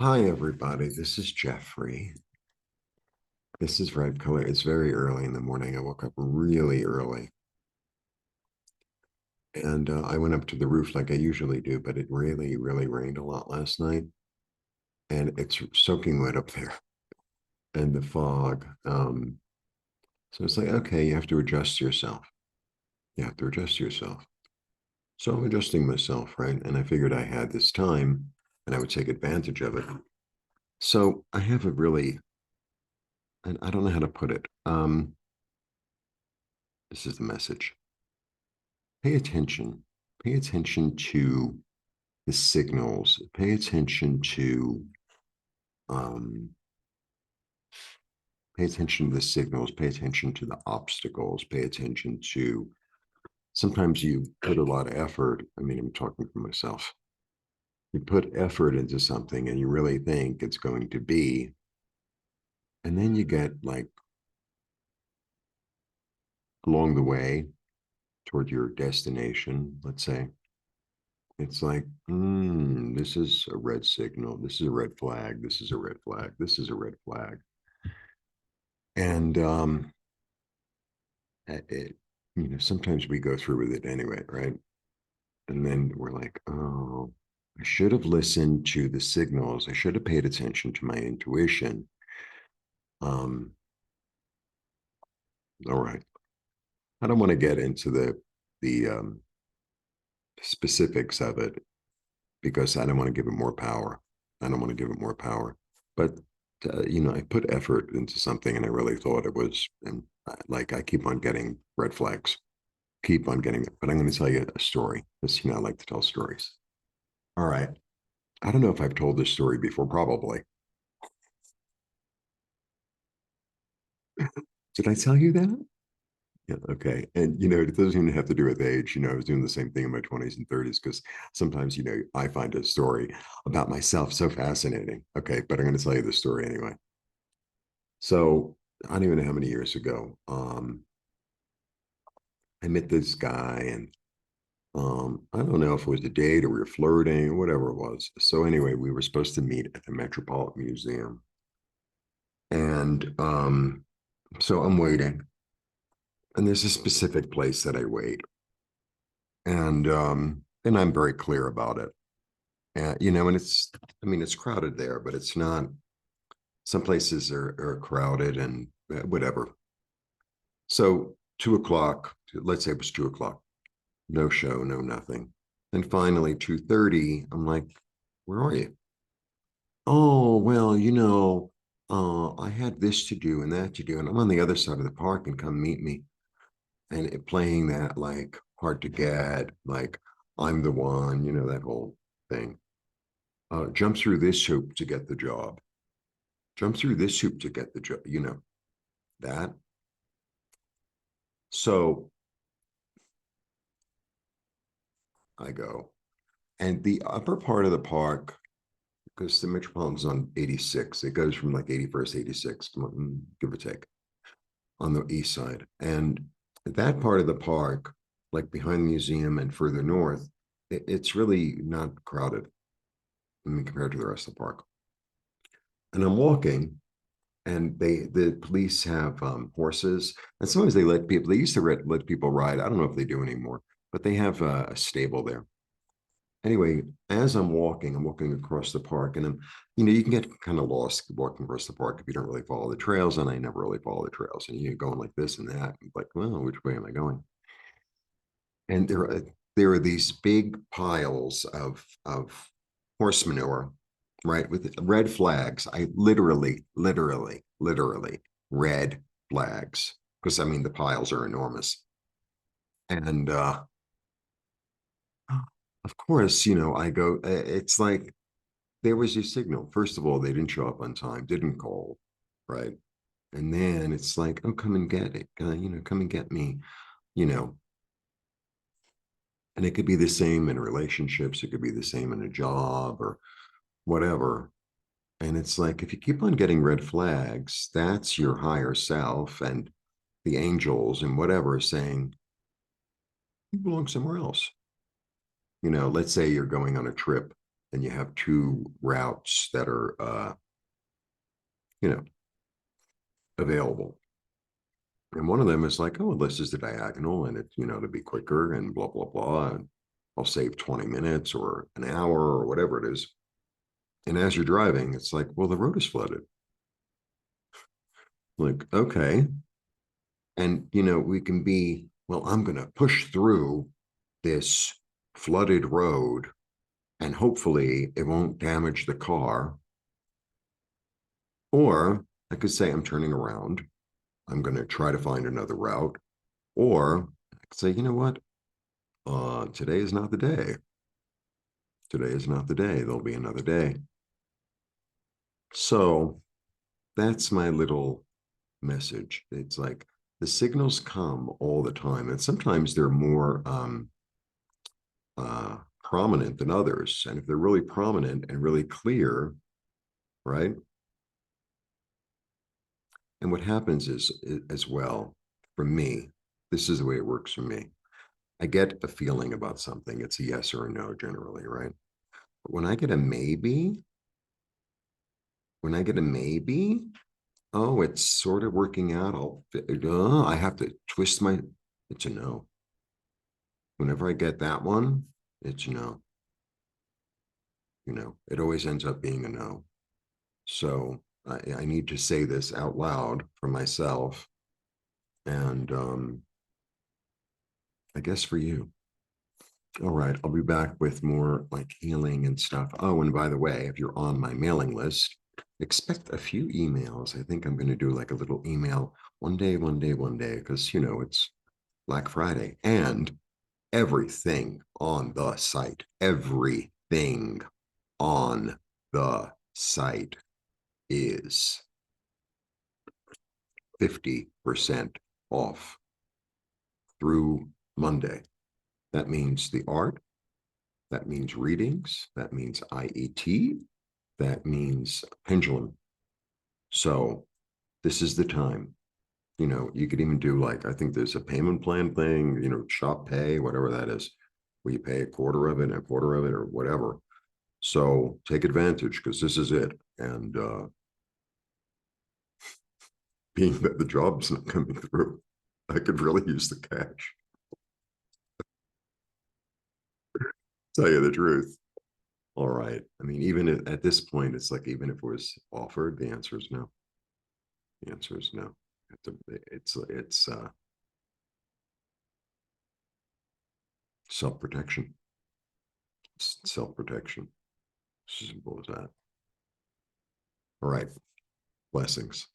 Hi, everybody. This is Jeffrey. This is Red Color. It's very early in the morning. I woke up really early and I went up to the roof like I usually do, but it really, really rained a lot last night and it's soaking wet up there and the fog. So it's like, okay, you have to adjust yourself. You have to adjust yourself. So I'm adjusting myself, right? And I figured I had this time and I would take advantage of it. So I have a really, and I don't know how to put it. This is the message. Pay attention. Pay attention to the signals. Um, pay attention to the signals. Pay attention to the obstacles. Pay attention to. Sometimes you put a lot of effort. I mean, I'm talking for myself. You put effort into something, and you really think it's going to be, and then you get like along the way toward your destination. Let's say it's like, this is a red signal. This is a red flag. This is a red flag. This is a red flag. And it, sometimes we go through with it anyway, right? And then we're like, oh, I should have listened to the signals. I should have paid attention to my intuition. Um, all right. I don't want to get into the specifics of it because I don't want to give it more power. I don't want to give it more power. But I put effort into something, and I really thought it was, and like I keep on getting red flags. Keep on getting it. But I'm going to tell you a story because, I like to tell stories. All right. I don't know if I've told this story before, probably. Did I tell you that? Yeah, okay. And, it doesn't even have to do with age. I was doing the same thing in my 20s and 30s because sometimes, I find a story about myself so fascinating. Okay. But I'm going to tell you the story anyway. So I don't even know how many years ago. I met this guy and I don't know if it was a date or we were flirting or whatever it was. So anyway, we were supposed to meet at the Metropolitan Museum. And so I'm waiting. And there's a specific place that I wait. And I'm very clear about it. And and it's crowded there, but it's not. Some places are crowded and whatever. So 2 o'clock, let's say it was 2 o'clock, no show, no nothing. And finally 2:30, I'm like, where are you? Oh, well, I had this to do and that to do, and I'm on the other side of the park and come meet me. And playing that like hard to get, like I'm the one, that whole thing. Jump through this hoop to get the job. Jump through this hoop to get the job, that. So I go. And the upper part of the park, because the Metropolitan's on 86, it goes from like 81st, 86, give or take, on the east side. And that part of the park, like behind the museum and further north, it's really not crowded. I mean, compared to the rest of the park. And I'm walking, and the police have horses, and sometimes they let people. They used to let people ride. I don't know if they do anymore, but they have a stable there. Anyway, as I'm walking across the park, and you can get kind of lost walking across the park if you don't really follow the trails, and I never really follow the trails, and you're going like this and that, like, well, which way am I going? And there are these big piles of horse manure, right, with red flags. I literally red flags because I mean the piles are enormous. And of course, I go. It's like there was your signal. First of all, they didn't show up on time, didn't call, right? And then it's like, oh, come and get it, come and get me, you know. And it could be the same in relationships. It could be the same in a job or whatever. And it's like, if you keep on getting red flags, that's your higher self and the angels and whatever saying, you belong somewhere else. Let's say you're going on a trip and you have two routes that are, you know, available. And one of them is like, oh, this is the diagonal and it's, to be quicker and blah, blah, blah. And I'll save 20 minutes or an hour or whatever it is. And as you're driving, it's like, well, the road is flooded. Like, okay. And, we can be, well, I'm going to push through this flooded road and hopefully it won't damage the car. Or I could say, I'm turning around. I'm going to try to find another route. Or I could say, you know what? Today is not the day. Today is not the day. There'll be another day. So that's my little message. It's like the signals come all the time, and sometimes they're more prominent than others. And if they're really prominent and really clear, right? And what happens is, as well, for me, this is the way it works for me. I get a feeling about something. It's a yes or a no generally, right? But when I get a maybe, oh, it's sort of working out. I have to twist my, it's a no. Whenever I get that one, it's no. It always ends up being a no. So I need to say this out loud for myself. And I guess for you. All right, I'll be back with more like healing and stuff. Oh, and by the way, if you're on my mailing list, expect a few emails. I think I'm going to do like a little email one day, because, it's Black Friday and everything on the site, everything on the site is 50% off through Monday. That means the art, that means readings, that means IET, that means pendulum. So this is the time. You could even do like, I think there's a payment plan thing, shop pay, whatever that is, where you pay a quarter of it, or whatever. So take advantage because this is it. And being that the job's not coming through, I could really use the cash. Tell you the truth. All right. I mean, even at this point, it's like even if it was offered, the answer is no. The answer is no. It's self-protection. It's self-protection. Simple as that. All right. Blessings.